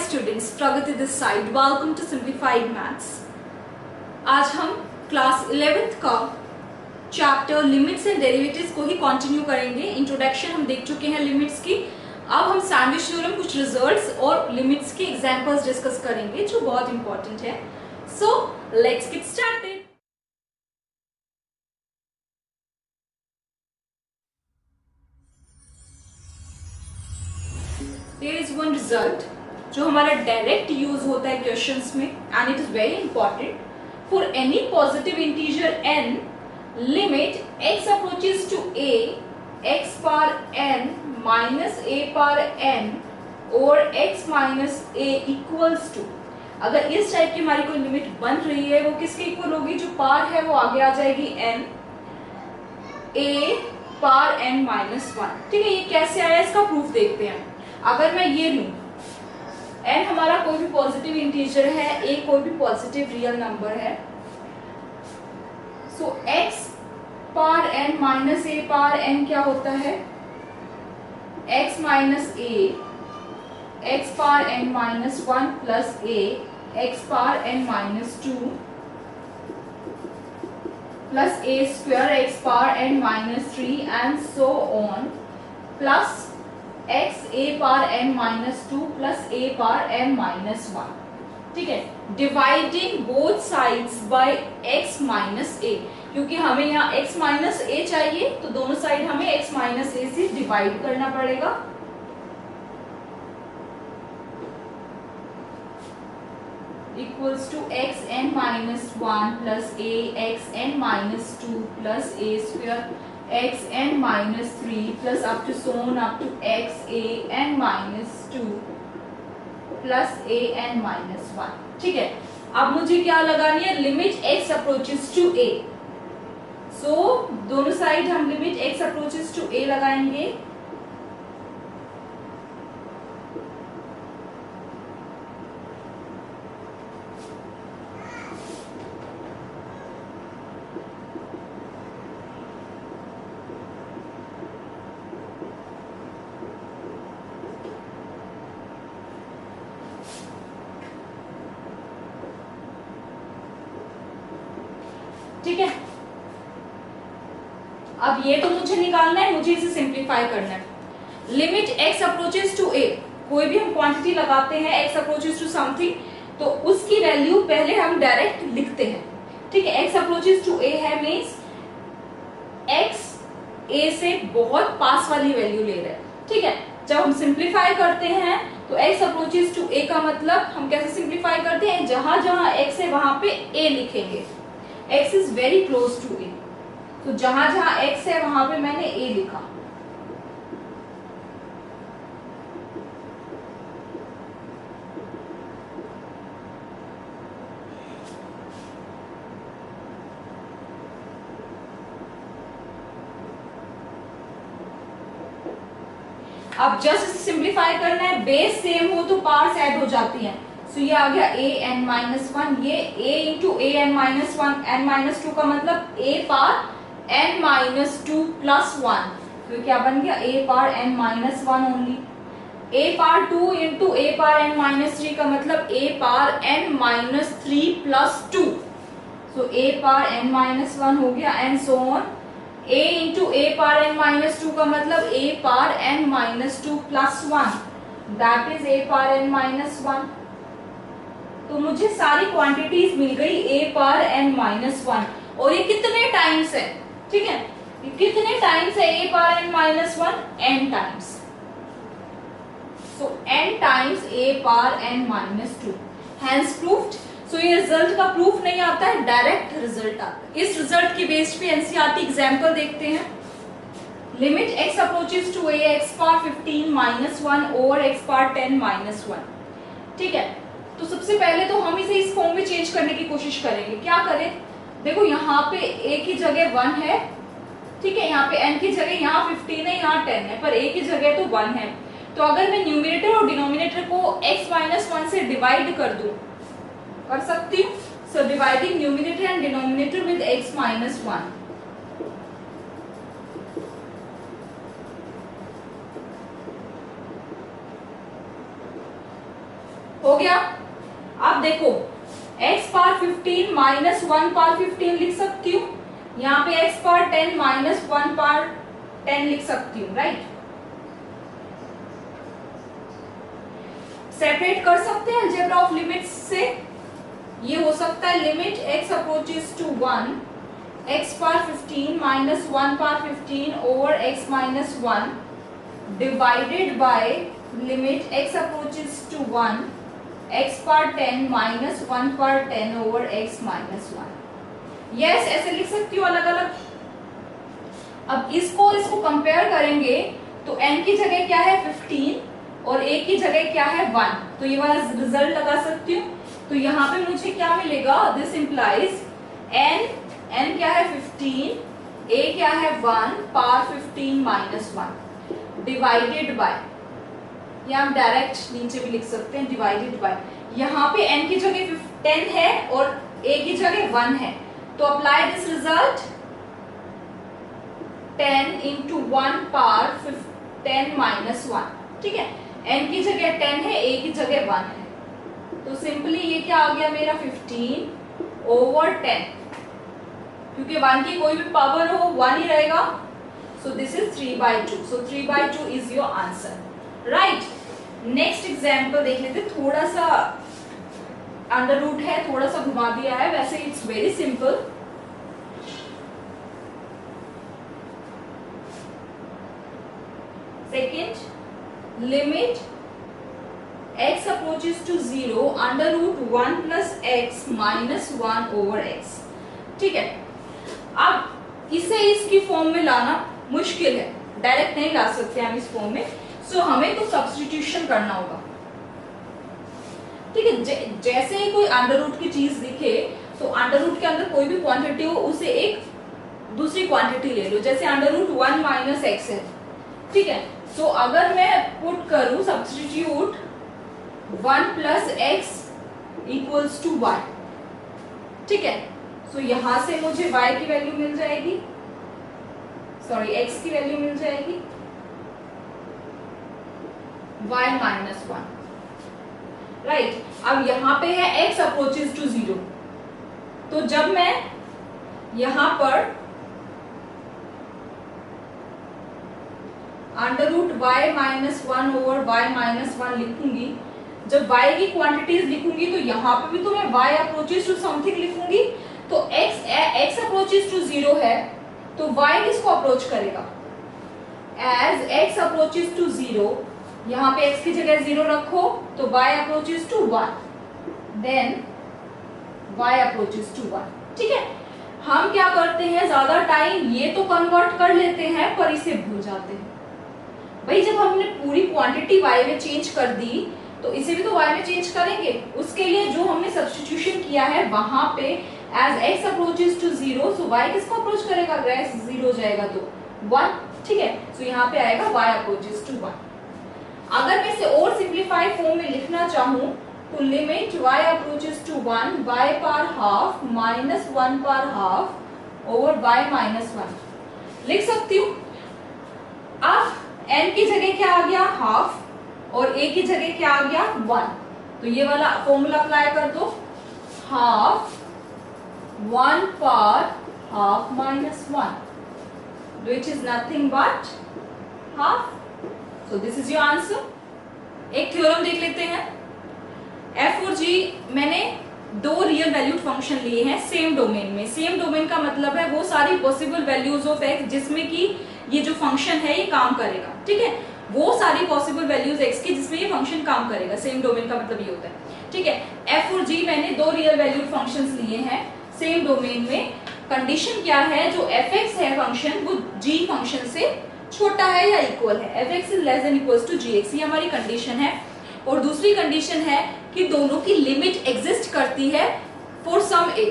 students, Pragati this side. Welcome to Simplified Maths. आज हम class 11th का chapter limits and derivatives को ही continue करेंगे. इंट्रोडक्शन हम देख चुके हैं लिमिट्स की. अब हम सैंडविच थ्योरम, कुछ रिजल्ट्स और लिमिट्स के एग्जांपल्स डिस्कस करेंगे जो बहुत इंपॉर्टेंट है. So let's get started. There is one result जो हमारा डायरेक्ट यूज होता है क्वेश्चंस में and it is very important. For any positive integer n, limit x approaches to a, x power n minus a power n और x minus a equals to. अगर इस type की हमारी कोई limit बन रही है वो किसके इक्वल होगी? जो पावर है वो आगे आ जाएगी n, a power n minus 1. ठीक है, ये कैसे आया इसका प्रूफ देखते हैं. अगर मैं ये लूं, n हमारा कोई भी पॉजिटिव इंटीजर है, a कोई भी पॉजिटिव रियल नंबर है, सो x power n minus a power n क्या होता है? x minus a, x power n minus 1 plus a, x power n minus 2 plus a square x power n minus 3 and so on plus x a power n minus 2 plus a power n minus 1. ठीक है, dividing both sides by x minus a, क्योंकि हमें यहाँ x minus a चाहिए तो दोनों side हमें x minus a से डिवाइड करना पड़ेगा. Equals to x n minus 1 plus a x n minus 2 plus a square x n minus 3 plus up to so on up to x a n minus 2 plus a n minus 1. ठीक है, अब मुझे क्या लगानी है? Limit x approaches to a. So दोनों side हम limit x approaches to a लगाएंगे. ठीक है, अब ये तो मुझे निकालना है, मुझे इसे सिंप्लीफाई करना है. Limit x approaches to a, कोई भी हम क्वांटिटी लगाते हैं x अप्रोचेस टू समथिंग तो उसकी वैल्यू पहले हम डायरेक्ट लिखते हैं. ठीक है, x अप्रोचेस टू a है मींस x a से बहुत पास वाली वैल्यू ले रहे हैं. ठीक है, जब हम सिंप्लीफाई करते हैं तो x अप्रोचेस टू a का मतलब हम कैसे सिंप्लीफाई करते हैं? जहां जहां x है वहां पे a लिखेंगे. x is very close to a, तो जहां जहां x है वहां पे मैंने a लिखा. अब जस्ट सिंप्लीफाई करना है. बेस सेम हो तो पावर्स ऐड हो जाती हैं. तो ये आ गया a n माइनस 1, ये a into a n minus 1, n minus 2 का मतलब a power n minus 2 plus 1, तो क्या बन गया? a power n minus 1 only. a power 2 into a power n minus 3 का मतलब a power n minus 3 plus 2, so a power n minus 1 हो गया and so on. a into a power n minus 2 का मतलब a power n minus 2 plus 1, that is a power n minus 1. तो मुझे सारी quantities मिल गई a power n minus 1. और ये कितने टाइम्स है? ठीक है, ये कितने टाइम्स है a power n minus 1? n times. So n times a power n minus 2. Hence proved. So ये रिजल्ट का प्रूफ नहीं आता है, डायरेक्ट रिजल्ट आता है. इस रिजल्ट की बेस पे एनसीईआरटी एग्जांपल देखते हैं. Limit x approaches to a x power 15 minus 1 over x power 10 minus 1. ठीक है, तो सबसे पहले तो हम इसे इस फॉर्म में चेंज करने की कोशिश करेंगे. क्या करें? देखो यहाँ पे a की जगह 1 है. ठीक है, यहाँ पे n की जगह यहाँ 15 है, यहाँ 10 है, पर a की जगह तो 1 है. तो अगर मैं न्यूमरेटर और डिनोमिनेटर को x माइनस 1 से डिवाइड कर दूं, कर सकती हूँ. So dividing numerator and denominator with x minus 1. हो गया। अब देखो x पावर 15 माइनस 1 पावर 15 लिख सकती हूँ, यहाँ पे x पावर 10 माइनस 1 पावर 10 लिख सकती हूँ, राइट। सेपरेट कर सकते हैं अलजेब्रा ऑफ लिमिट्स से। ये हो सकता है limit x approaches to 1 x power 15 minus 1 power 15 over x minus 1 divided by limit x approaches to 1 x power 10 minus 1 power 10 over x minus 1। Yes, ऐसे लिख सकती हूँ अलग अलग। अब इसको कंपेयर करेंगे तो n की जगह क्या है 15 और a की जगह क्या है 1, तो ये वाला रिजल्ट लगा सकती हूँ। तो यहाँ पे मुझे क्या मिलेगा, दिस इंप्लाइज n क्या है 15, a क्या है 1 पावर 15 माइनस 1 डिवाइडेड बाय, या हम डायरेक्ट नीचे भी लिख सकते हैं डिवाइडेड बाय, यहाँ पे n की जगह 10 है और a की जगह 1 है, तो apply this result 10 into 1 power 10 minus 1, ठीक है। n की जगह 10 है, a की जगह 1 है, तो सिंपली ये क्या आ गया मेरा 15 ओवर 10, क्योंकि 1 की कोई भी पावर हो 1 ही रहेगा, सो this is 3/2, so 3/2 is your answer, right. Next example देख लेते, थोड़ा सा अंडर रूट है, थोड़ा सा घुमा दिया है, वैसे it's very simple. Second, limit x approaches to 0 under root 1 plus x minus 1 over x, ठीक है। अब इसे इसकी फॉर्म में लाना मुश्किल है, डायरेक्ट नहीं ला सकते हम इस फॉर्म में, सो हमें तो सब्स्टिट्यूशन करना होगा, ठीक है। जैसे ही कोई अंडर रूट की चीज दिखे तो अंडर रूट के अंदर कोई भी क्वांटिटी हो उसे एक दूसरी क्वांटिटी ले लो, जैसे अंडर रूट 1 माइनस एक्स है, ठीक है। सो अगर मैं पुट करूं substitute 1 plus x equals to y, ठीक है। सो यहां से मुझे y की वैल्यू मिल जाएगी, सॉरी x की वैल्यू मिल जाएगी y माइनस 1, राइट। अब यहां पे है x अप्रोचेस टू 0, तो जब मैं यहां पर under root y minus 1 over y minus 1 लिखूंगी, जब y की क्वांटिटीज लिखूंगी तो यहाँ पे भी तो मैं y अप्रोचेस टू समथिंग लिखूंगी, तो x अप्रोचेस टू 0 है तो y किसको अप्रोच करेगा, एज x अप्रोचेस टू 0, यहाँ पे x की जगह 0 रखो तो y approaches to 1, then y approaches to 1, ठीक है। हम क्या करते हैं, ज्यादा टाइम ये तो कन्वर्ट कर लेते हैं पर इसे भूल जाते हैं। भाई जब हमने पूरी क्वांटिटी y में चेंज कर दी तो इसे भी तो y में चेंज करेंगे, उसके लिए जो हमने सब्स्टिट्यूशन किया है वहां पे as x approaches to 0, so y किसको अप्रोच करेगा, अगर x 0 जाएगा तो 1, ठीक है। सो यहाँ पे आएगा y अप्रोचेस टू 1। अगर मैं इसे और सिंप्लीफाइड फॉर्म में लिखना चाहूं तो limit y approaches to 1 y power half minus 1 power half over y minus 1 लिख सकती हूँ। अब n की जगह क्या आ गया हाफ और a की जगह क्या आ गया 1, तो ये वाला फॉर्मूला अप्लाई कर दो, half 1 power half minus 1 which is nothing but half, so this is your answer। एक थ्योरम देख लेते हैं, f और g मैंने दो रियल वैल्यूड फंक्शन लिए हैं सेम डोमेन में। सेम डोमेन का मतलब है वो सारी पॉसिबल वैल्यूज ऑफ x जिसमें कि ये जो फंक्शन है ये काम करेगा, ठीक है। वो सारी पॉसिबल वैल्यूज x की जिसमें ये फंक्शन काम करेगा, सेम डोमेन का मतलब ये होता है, ठीक है। f और g मैंने दो रियल वैल्यूड फंक्शंस लिए हैं सेम डोमेन में। कंडीशन क्या है, जो fx है फंक्शन वो g फंक्शन से छोटा है या इक्वल है, fx is less than equals to gx, ये हमारी कंडीशन है। और दूसरी कंडीशन है कि दोनों की लिमिट एग्जिस्ट करती है फॉर सम a,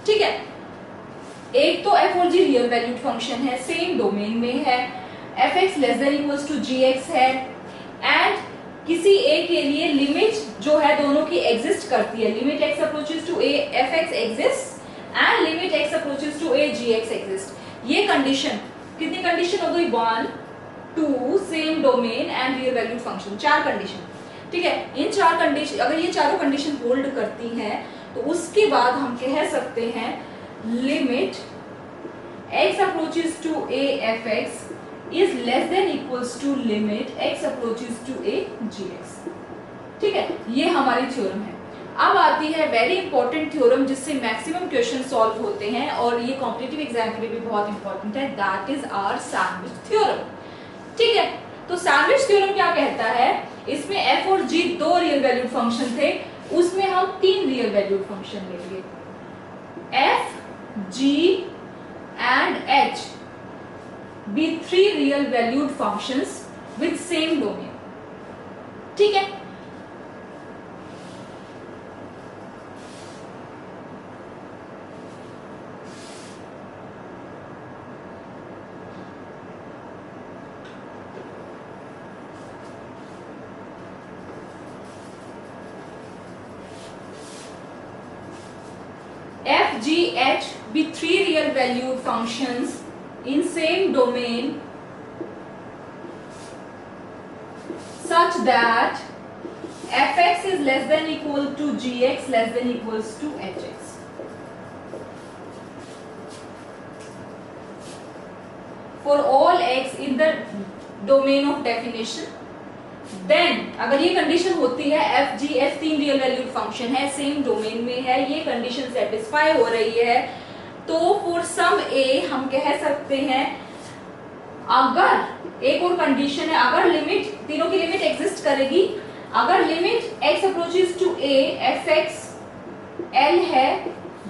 ठीक है। एक तो f और g रियल वैल्यूड फंक्शन है, सेम डोमेन में है, fx less than equals to gx है, एंड किसी a के लिए लिमिट जो है दोनों की एग्जिस्ट करती है, limit x approaches to a fx exist and limit x approaches to a gx exist. ये कंडीशन कितनी कंडीशन हो गई, 1 2 same domain and real valued function, 4 condition. ठीक है, इन चार कंडीशन, अगर ये चारों कंडीशन होल्ड करती हैं तो उसके बाद हम कह सकते हैं limit x approaches to a fx is less than equals to limit x approaches to a gx। ठीक है, ये हमारी थ्योरम है। अब आती है वेरी इंपॉर्टेंट थ्योरम जिससे मैक्सिमम क्वेश्चन सॉल्व होते हैं और ये कॉम्पिटिटिव एग्जाम के लिए भी बहुत इंपॉर्टेंट है, that is our sandwich theorem. ठीक है, तो सैंडविच थ्योरम क्या कहता है, इसमें f और g दो रियल वैल्यूड फंक्शन थे, उसमें हम तीन रियल वैल्यूड फंक्शन लेंगे, f, g and h be three real valued functions with same domain। ठीक है, f, g, h be three real valued functions in same domain such that fx is less than equal to gx less than equals to hx। For all x in the domain of definition, then अगर ये condition होती है f g f तीन real valued function है, same domain में है, ये condition satisfy हो रही है, तो फॉर सम ए हम कह सकते हैं, अगर एक और कंडीशन है, अगर लिमिट तीनों की लिमिट एग्जिस्ट करेगी, अगर limit x approaches to a f x l है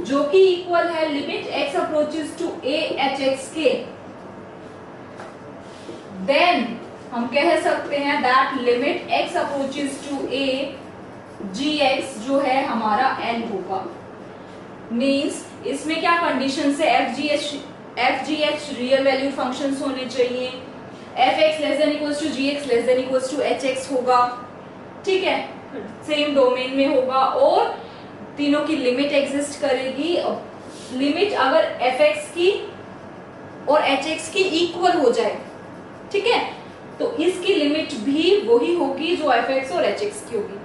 जो कि इक्वल है limit x approaches to a h x के, देन हम कह सकते हैं that limit x approaches to a gx जो है हमारा l होगा। मींस इसमें क्या कंडीशन है, f g h real value functions होने चाहिए, f x less than equals to g x less than equals to h x होगा। ठीक है, सेम डोमेन में होगा और तीनों की लिमिट एग्जिस्ट करेगी। लिमिट अगर f x की और h x की इक्वल हो जाए, ठीक है, तो इसकी लिमिट भी वही होगी जो fx और hx की होगी।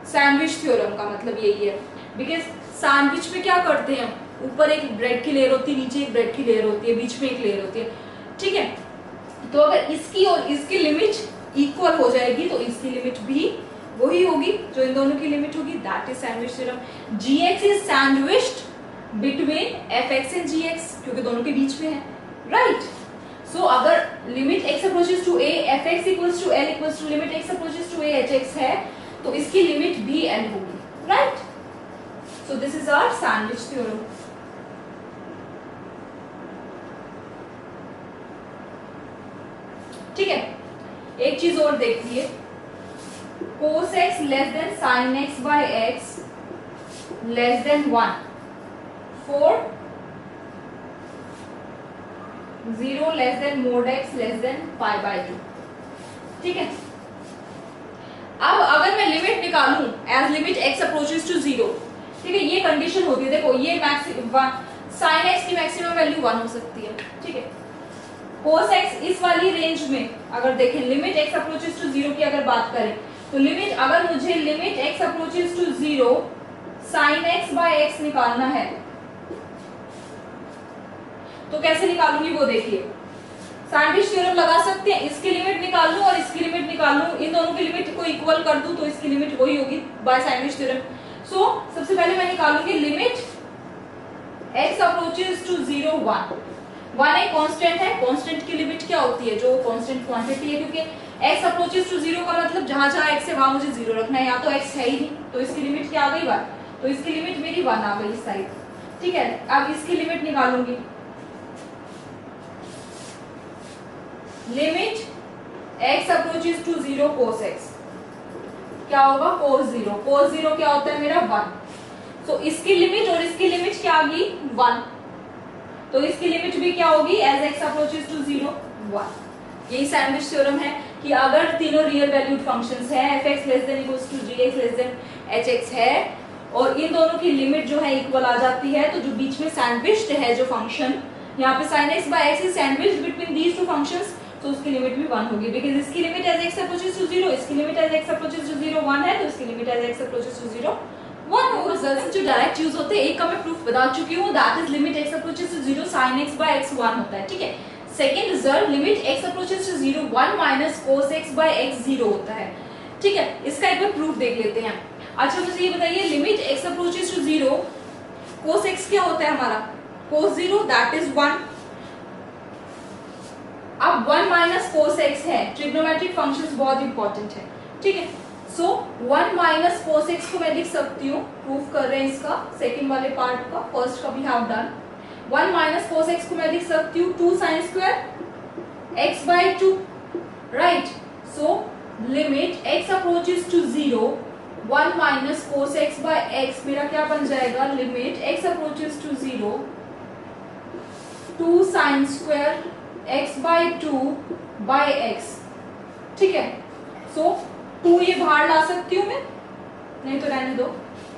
सैंडविच थ्योरम का मतलब यही है, बिकॉज सैंडविच में क्या करते हैं, ऊपर एक ब्रेड की लेयर होती है, नीचे एक ब्रेड की लेयर होती है, बीच में एक लेयर होती है। ठीक है, तो अगर इसकी और इसकी लिमिट इक्वल हो जाएगी तो इसकी लिमिट भी वही होगी जो इन दोनों की लिमिट होगी, that is sandwich theorem. gx is sandwiched between fx and gx क्योंकि दोनों के बीच में है, राइट। सो अगर limit x approaches to a fx equals to l equals to limit x approaches to a hx है तो इसकी लिमिट भी l होगी, right. So this is our sandwich theorem. ठीक है, एक चीज और देखिए, cos x less than sin x by x less than 1 for 0 less than mod x less than pi by 2। ठीक है, अब अगर मैं लिमिट निकालूं as limit x approaches to 0, ठीक है, ये कंडीशन होती है, देखो ये sin x की मैक्सिमम वैल्यू 1 हो सकती है। ठीक है, cos x इस वाली रेंज में अगर देखें लिमिट x अप्रोचेस टू 0 की अगर बात करें तो लिमिट, अगर मुझे limit x approaches to 0 sin x by x निकालना है तो कैसे निकालूंगी वो देखिए। सैंडविच थ्योरम लगा सकते हैं, इसकी लिमिट निकाल लूं और इसकी लिमिट निकाल लूं, इन दोनों की लिमिट को इक्वल कर दूं तो इसकी लिमिट वही होगी बाय सैंडविच थ्योरम। सो सबसे पहले मैं निकालूंगी लिमिट x अप्रोचेस टू 0 1 एक कांस्टेंट है, कांस्टेंट की लिमिट क्या होती है, जो कांस्टेंट क्वांटिटी है, क्योंकि x अप्रोचेस टू 0 का मतलब जहां जहां x है वहां मुझे 0 रखना है, या तो x है ही नहीं तो इसकी लिमिट क्या आ गई 1, तो इसकी लिमिट मेरी 1 आ गई इस साइड। ठीक है, अब इसकी लिमिट निकालूंगी, limit x approaches to 0 cos x क्या होगा cos 0, cos 0 क्या होता है मेरा 1, तो इसकी लिमिट और इसकी लिमिट क्या आ गई 1, तो इसकी लिमिट भी क्या होगी एज x अप्रोचेस टू 0 1। यही सैंडविच थ्योरम है कि अगर तीनों रियल वैल्यूड फंक्शंस हैं fx less than equals to gx less than hx है और इन दोनों की लिमिट जो है इक्वल आ जाती है, तो जो बीच में सैंडविच्ड है जो फंक्शन, यहाँ पे sin x by x is sandwiched between these two functions, तो उसकी लिमिट भी 1 होगी, बिकॉज इसकी limit as x approaches to 0, इसकी limit as x approaches to 0 1 है, तो इसकी limit as x approaches to 0 1 होगा। रिजल्ट्स जो डायरेक्ट यूज होते हैं, एक का मैं प्रूफ बता चुकी हूँ, that is limit x approaches to 0 sin x by x 1 होता है, ठीक है। Second result limit x approaches to 0 1 minus cos x by x 0 होता है, ठीक है। इसका एक बार प्रूफ देख लेते हैं। अच्छा मुझे ये बताइए, limit x approaches to 0 cos x क्या होता है हमारा, cos 0 दैट इज 1। अब 1 माइनस cos x है, ट्रिग्नोमेट्रिक फंक्शंस बहुत इंपॉर्टेंट है, ठीक है। सो 1 माइनस cos x को मैं लिख सकती हूँ, प्रूफ कर रहे हैं इसका सेकंड वाले पार्ट का, फर्स्ट का भी have done. 1 minus cos x को मैं लिख सकती हूँ 2 sin square x by 2, right. So limit x approaches to 0 1 minus cos x by x मेरा क्या बन जाएगा, limit x approaches to 0 2 sin square x by 2 by x, ठीक है। सो 2 ये बाहर ला सकती हूँ मैं, नहीं तो रहने दो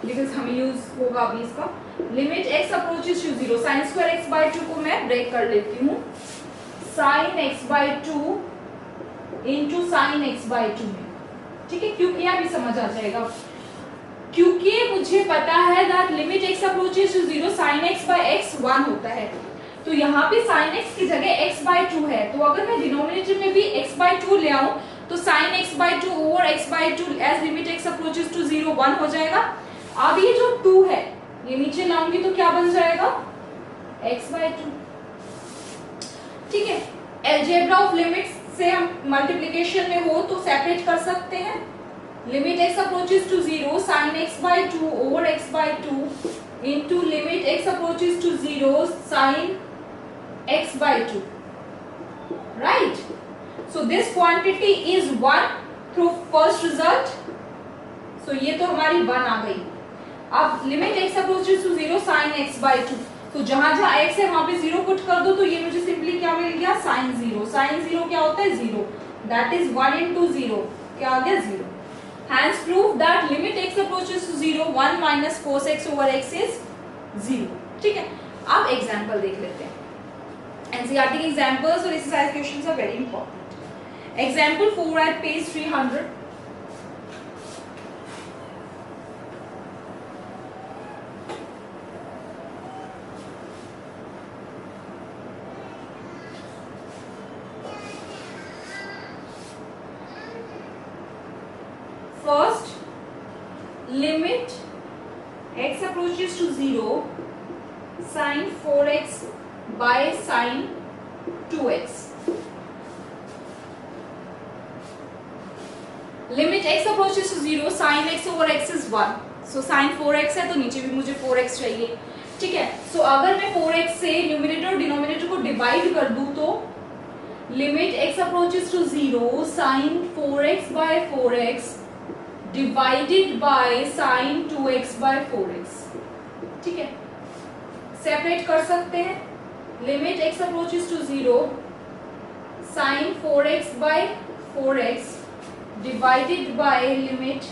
बिकॉज हमें यूज होगा अभी इसका। Limit x approaches to 0 sin square x by 2 को मैं ब्रेक कर लेती हूँ sin x by 2 into sin x by 2 में, ठीक है, क्योंकि यहाँ भी समझ आ जाएगा, क्योंकि मुझे पता है that limit x approaches to 0 sin x by x 1 होता है, तो यहाँ पे sin x की जगह x by 2 है, तो अगर मैं डिनोमिनेटर में भी x by 2 ले आऊं तो sin x by 2 over x by 2 as limit x approaches to 0 1 हो जाएगा। अब ये जो 2 है ये नीचे लाऊंगी तो क्या बन जाएगा, x by 2, ठीक है। अलजेब्रा ऑफ लिमिट्स से हम मल्टीप्लिकेशन में हो तो सेपरेट कर सकते हैं, limit x approaches to 0 sin x by 2 over x by 2 into limit x approaches to 0 sin x by 2, right? So this quantity is 1 through first result, so ये तो हमारी 1 आ गई। अब limit x approaches to 0 sin x by 2, तो जहां जहां x है वहां पे 0 पुट कर दो, तो ये मुझे सिंपली क्या मिल गया, sin 0। sin 0 क्या होता है, 0, that is 1 into 0 क्या आ गया, 0। Hence prove that limit x approaches to 0 1 minus cos x over x is 0, ठीक है। अब एग्जांपल देख लेते हैं, एनसीईआरटी के एग्जांपल्स और exercise questions are very important. Example 4 at page 300, first limit x approaches to 0 sin 4x by sin 2x, limit x approaches to 0 sin x over x is 1, so sin 4x है तो नीचे भी मुझे 4x चाहिए, ठीक है। so अगर मैं 4x से न्यूमरेटर और डिनोमिनेटर को डिवाइड कर दूं तो limit x approaches to 0 sin 4x by 4x divided by sin 2x by 4x, ठीक है। सेपरेट कर सकते हैं, limit x approaches to 0 sin 4x by 4x divided by limit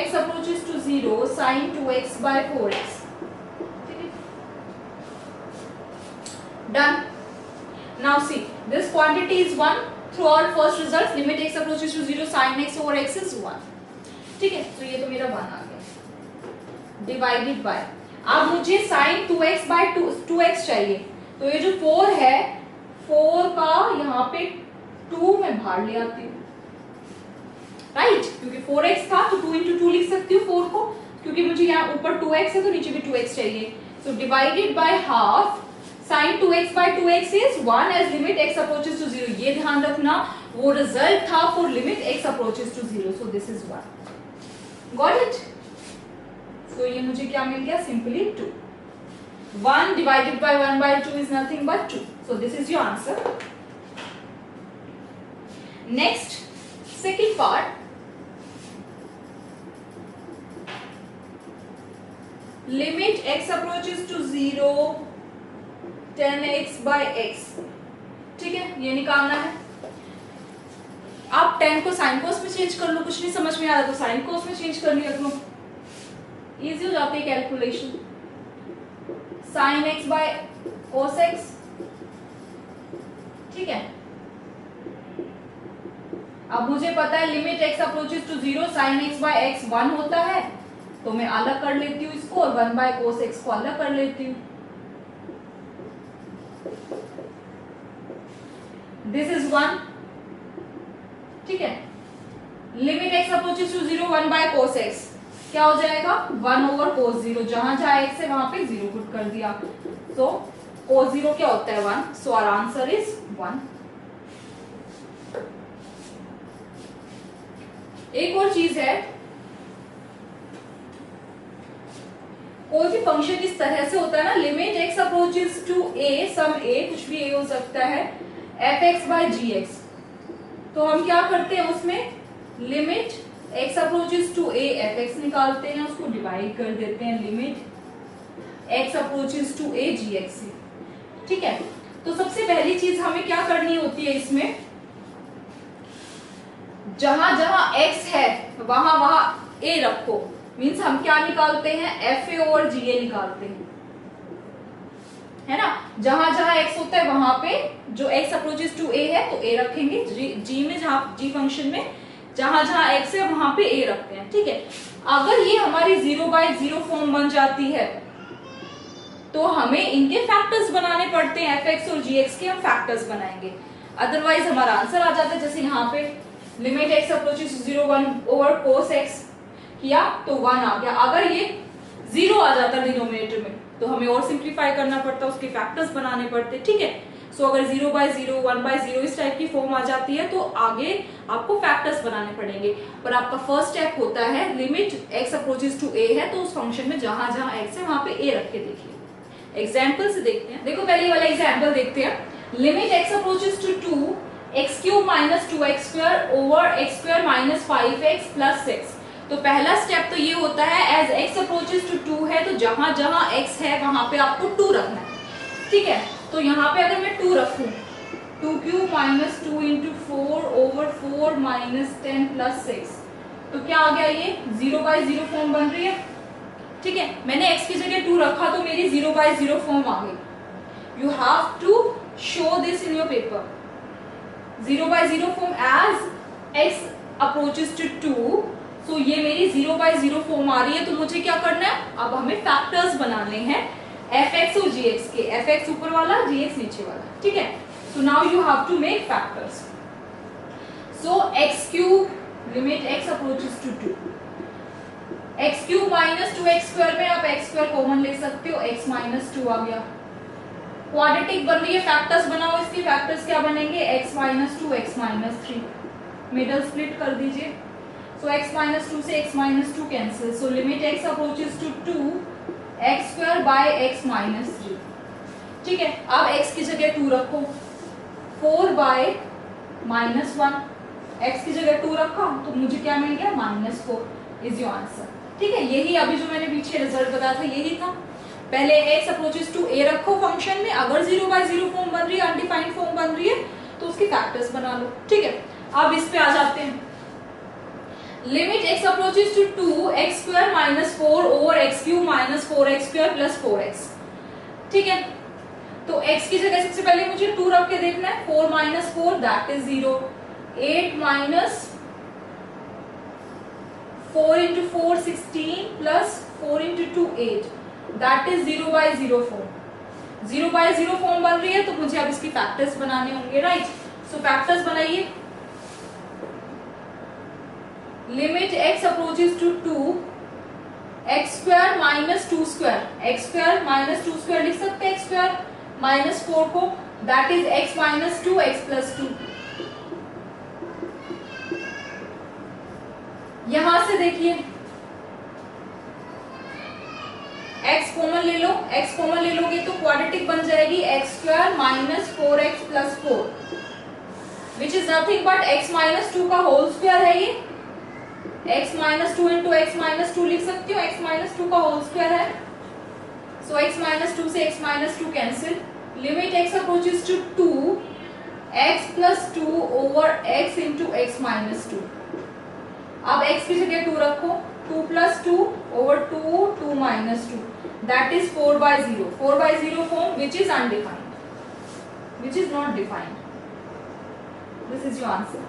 x approaches to 0 sin 2x by 4x, ठीक है, done। Now see, this quantity is 1 through our first result, limit x approaches to 0 sin x over x is 1, ठीक है। तो ये तो मेरा 1 आ गया, divided by, अब मुझे sin 2x by 2x चाहिए, तो ये जो 4 है 4 का यहाँ पे 2 मैं बाहर ले आती हूँ, राइट, क्योंकि 4x था तो 2 into 2 लिख सकती हूँ 4 को, क्योंकि मुझे यहाँ ऊपर 2x है तो नीचे भी 2x चाहिए, so divided by half sin 2x by 2x is 1 as limit x approaches to 0, ये ध्यान रखना वो रिजल्ट था for limit x approaches to 0, so this is 1, got it। so ये मुझे क्या मिल गया, simply 2, 1 divided by 1 by 2 is nothing but 2, so this is your answer। next second part, limit x approaches to 0 10x by x, ठीक है, ये निकालना है। आप 10 को साइन कोस में चेंज कर लो, कुछ नहीं समझ में आ रहा तो साइन कोस में चेंज कर लिया करो, इजी हो जाती है calculation. sin x by cos x, ठीक है, अब मुझे पता है limit x approaches to 0 sin x by x 1 होता है, तो मैं अलग कर लेती हूँ इसको और 1 by cos x को अलग कर लेती हूँ. This is 1. ठीक है. Limit x approaches to 0 1 by cos x क्या हो जाएगा 1 over cos 0. जहां जहां x है वहां पे 0 पुट कर दिया. सो cos 0 क्या होता है 1. So our answer is 1. एक और चीज है, कोई भी फंक्शन इस तरह से होता है ना, limit x approaches to a sum a, कुछ भी a हो सकता है, fx by gx. तो हम क्या करते हैं उसमें limit x approaches to a fx निकालते हैं, उसको डिवाइड कर देते हैं limit x approaches to a gx से. ठीक है. तो सबसे पहली चीज हमें क्या करनी होती है इसमें, जहां जहां x है वहां वहां a रखो. मीन्स हम क्या निकालते हैं fa और ga निकालते हैं, है ना. जहां जहां x होता है वहां पे जो x अप्रोचेस टू a है तो a रखेंगे. g में जहां g फंक्शन में जहां जहां x है वहां पे a रखते हैं. ठीक है. अगर ये हमारी 0/0 फॉर्म बन जाती है तो हमें इनके फैक्टर्स बनाने पड़ते हैं. fx और gx के हम फैक्टर्स बनाएंगे, अदरवाइज हमारा आंसर आ जाता है. जैसे यहाँ पे limit x approaches to 0 1 over cos x किया तो 1 आ गया. अगर ये 0 आ जाता डिनोमिनेटर में तो हमें और सिंप्लीफाई करना पड़ता, उसके फैक्टर्स बनाने पड़ते. ठीक है. सो अगर 0/0 1/0 इस टाइप की फॉर्म आ जाती है तो आगे आपको फैक्टर्स बनाने पड़ेंगे. पर आपका फर्स्ट स्टेप होता है limit x approaches to a है तो उस फंक्शन में जहां जहां x है वहां पे a रख के देखिए. एग्जाम्पल से देखते हैं. देखो पहले वाला एग्जाम्पल देखते हैं. Limit x approaches to 2 x cube minus 2x square over x square minus 5x plus 6. तो पहला स्टेप तो ये होता है एज x अप्रोचेस टू 2 है तो जहां जहां x है वहां पे आपको 2 रखना है. ठीक है. तो यहाँ पे अगर मैं 2 रखूं 2 cube minus 2 into 4 over 4 minus 10 plus 6 तो क्या आ गया ये 0/0 फॉर्म बन रही है. ठीक है. मैंने x की जगह 2 रखा तो मेरी 0/0 फॉर्म आ गई. You have to show this in your paper. 0/0 form as x approaches to 2. So ये मेरी 0/0 फॉर्म आ रही है. तो मुझे क्या करना है, अब हमें फैक्टर्स बनाने हैं fx और gx के. fx ऊपर वाला, gx नीचे वाला. ठीक है. So now you have to make factors. So x cube limit x approaches to 2 x cube minus 2x square में आप x स्क्वायर कॉमन ले सकते हो, x माइनस 2 आ गया. क्वाड्रेटिक बन रही है, फैक्टर्स बनाओ इसके. फैक्टर्स क्या बनेंगे x minus 2 x minus 3. Middle split कर दीजिए. सो x माइनस 2 से x minus 2 cancel. So limit x approaches to 2 x square by x minus 3. ठीक है. अब x की जगह 2 रखो 4 बाय माइनस 1. x की जगह 2 रखा तो मुझे क्या मिल गया -4 इज योर आंसर. ठीक है. यही अभी जो मैंने पीछे रिजल्ट बताया था यही था. पहले x अप्रोचेस टू a रखो फंक्शन में. अगर 0/0 फॉर्म बन रही है, अनडिफाइंड फॉर्म बन रही है तो उसके फैक्टर्स बना लो. ठीक है. अब इस पे आ जाते हैं. Limit x approaches to 2 x square minus 4 over x cube minus 4x square plus 4x. ठीक है. तो x की जगह सबसे पहले मुझे 2 रख के देखना है. 4 minus 4 that is 0. 8 minus 4 into 4 16 plus 4 into 2 8 that is 0/0 form. 0/0 form बन रही है तो मुझे अब इसकी फैक्टर्स बनाने होंगे. राइट. सो फैक्टर्स बनाइए. Limit x approaches to 2 x square minus 2 square. x square minus 2 square लिख सकते हैं. x स्क्वायर माइनस 4 को that is x minus 2 x plus 2. यहां से देखिए x कॉमन ले लो. x कॉमन ले लोगे तो क्वाड्रेटिक बन जाएगी x square minus 4x plus 4 which is nothing but x minus 2 का होल स्क्वायर है. ये x minus 2 into x minus 2 लिख सकती हो. x माइनस 2 का होल स्क्वायर है. सो x माइनस 2 से x minus 2 cancel. Limit x approaches to 2 x plus 2 over x into x minus 2. अब x की जगह 2 रखो. 2 plus 2 over 2 2 minus 2 that is 4/0. 4/0 form which is undefined, which is not defined. This is your answer.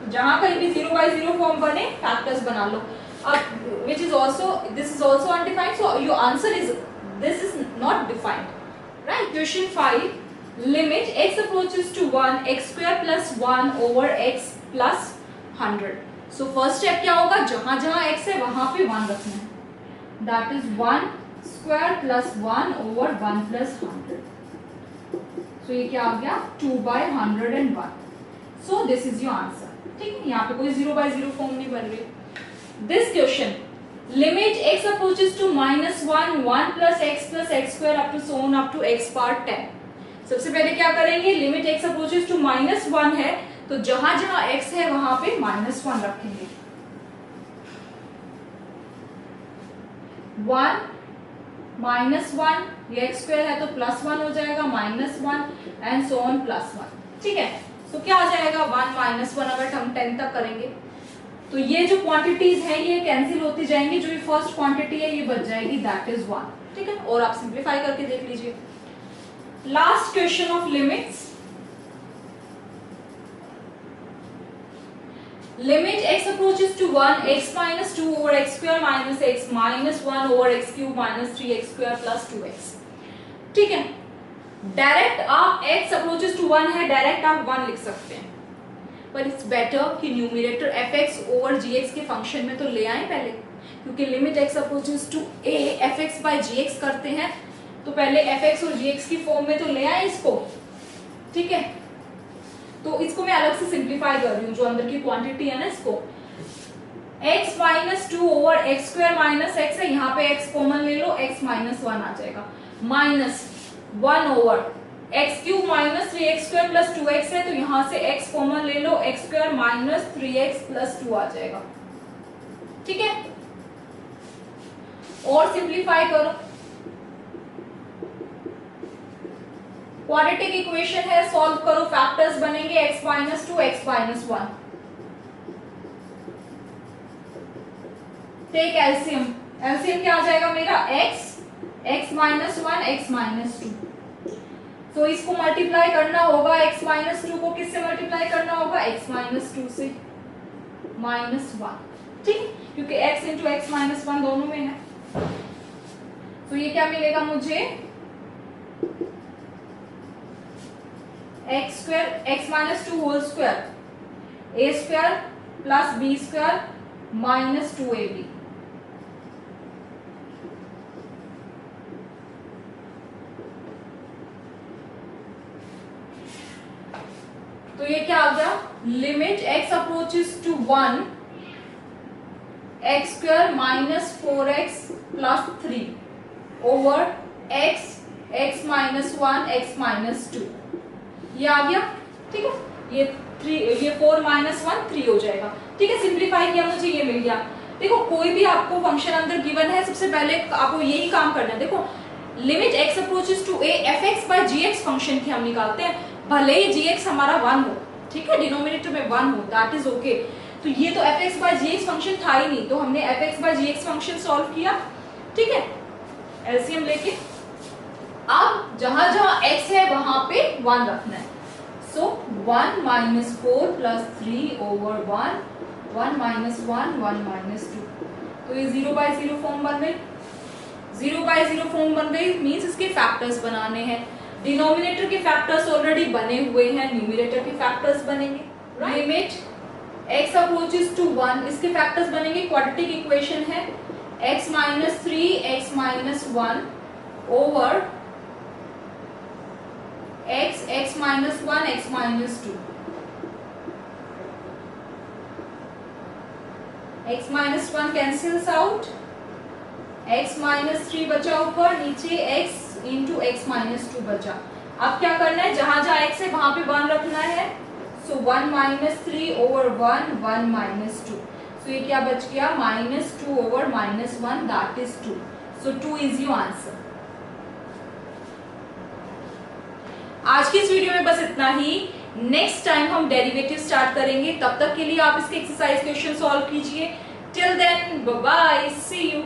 जहां कहीं भी 0/0 form बने factors बना लो. अब which is also this is also undefined, so your answer is this is not defined, right? Question 5, limit x approaches to 1 x square plus 1 over x plus 100. so first step क्या होगा, जहां जहां x है वहां पे 1 रखना है. that is 1 square plus 1 over 1 plus 100. so ये क्या आ गया 2/101. so this is your answer. ठीक है, यहाँ पे कोई 0/0 फॉर्म नहीं बन रही. This question, limit x approaches to -1 1 plus x square up to so on up to x power 10. सबसे पहले क्या करेंगे, लिमिट x approaches to -1 है तो जहां जहां x है वहां पे -1 रखेंगे. 1 -1 ये x स्क्वायर है तो +1 हो जाएगा, -1 एंड सो ऑन +1. ठीक है, तो क्या आ जाएगा 1 -1. अगर हम 10 तक करेंगे तो ये जो क्वांटिटीज है ये कैंसिल होती जाएंगी, जो ये फर्स्ट क्वांटिटी है ये बच जाएगी, दैट इज 1. ठीक है, और आप सिंप्लीफाई करके देख लीजिए. Last question of limits, limit x approaches to 1 x minus 2 over x square minus x minus 1 over x cube minus 3x square plus 2x. ठीक है, डायरेक्ट आप x approaches to 1 है, डायरेक्ट आप 1 लिख सकते हैं, पर इट्स बेटर कि न्यूमरेटर fx ओवर gx के फंक्शन में तो ले आए पहले, क्योंकि limit x approaches to a fx by gx करते हैं तो पहले fx और gx की फॉर्म में तो ले आए इसको. ठीक है, तो इसको मैं अलग से सिंप्लीफाई कर रही हूँ, जो अंदर की क्वांटिटी है ना इसको. x minus 2 over x square minus x है, यहाँ पे x कॉमन ले लो, x माइनस 1 आ जाएगा, minus 1 over x cube minus 3x square plus 2x है तो यहां से x कॉमन ले लो, x square minus 3x plus 2 आ जाएगा. ठीक है, और सिंप्लीफाई करो. क्वाड्रेटिक इक्वेशन है, सॉल्व करो, फैक्टर्स बनेंगे x minus 2 x minus 1. Take LCM, LCM क्या आ जाएगा मेरा x माइनस 1 x माइनस 2. तो इसको मल्टीप्लाई करना होगा, x माइनस 2 को किससे मल्टीप्लाई करना होगा, x माइनस 2 से माइनस 1. ठीक, क्योंकि x इंटू एक्स माइनस 1 दोनों में है. तो ये क्या मिलेगा मुझे, x square x minus 2 whole square a square plus b square minus 2ab. तो ये क्या आ गया, limit x approaches to 1 x square minus 4x plus 3 over x minus 1 x minus 2. ये आ गया. ठीक है, ये 4 माइनस 1 3 हो जाएगा. ठीक है, सिंप्लीफाई किया मुझे ये मिल गया. देखो कोई भी आपको फंक्शन अंदर गिवन है, सबसे पहले आपको यही काम करना है. देखो limit x approaches to a fx by gx function की हम निकालते हैं, भले ही gx हमारा 1 हो. ठीक है, डिनोमिनेटर में 1 हो, दैट इज ओके. तो ये तो fx बाय gx फंक्शन था ही नहीं, तो हमने fx by gx function solve किया. ठीक है, एलसीएम लेके अब जहां जहां x है वहां पे 1 रखना है. So 1 minus 4 plus 3 over 1 minus 1 minus 2. तो ये 0/0 फॉर्म बन गई. 0/0 फॉर्म बन गई मीन्स इसके फैक्टर्स बनाने हैं. डिनोमिनेटर के फैक्टर्स ऑलरेडी बने हुए हैं, न्यूमरेटर के फैक्टर्स बनेंगे. लिमिट x अप्रोचेस टू 1, इसके फैक्टर्स बनेंगे. क्वाड्रेटिक इक्वेशन है x minus 3 x minus 1 over x minus 1 x minus 2. x minus 1 cancels out, x minus 3 बचा ऊपर, नीचे x इंटू एक्स माइनस 2 बचा. अब क्या करना है, जहां जहां x है वहां पे 1 रखना है. So 1 minus 3 over 1 minus 2. So ये क्या बच गया, minus 2 over minus 1, that is 2. So 2 is your answer. आज की इस वीडियो में बस इतना ही. नेक्स्ट टाइम हम डेरिवेटिव स्टार्ट करेंगे, तब तक के लिए आप इसके एक्सरसाइज क्वेश्चन सॉल्व कीजिए. Till then bye bye, see you.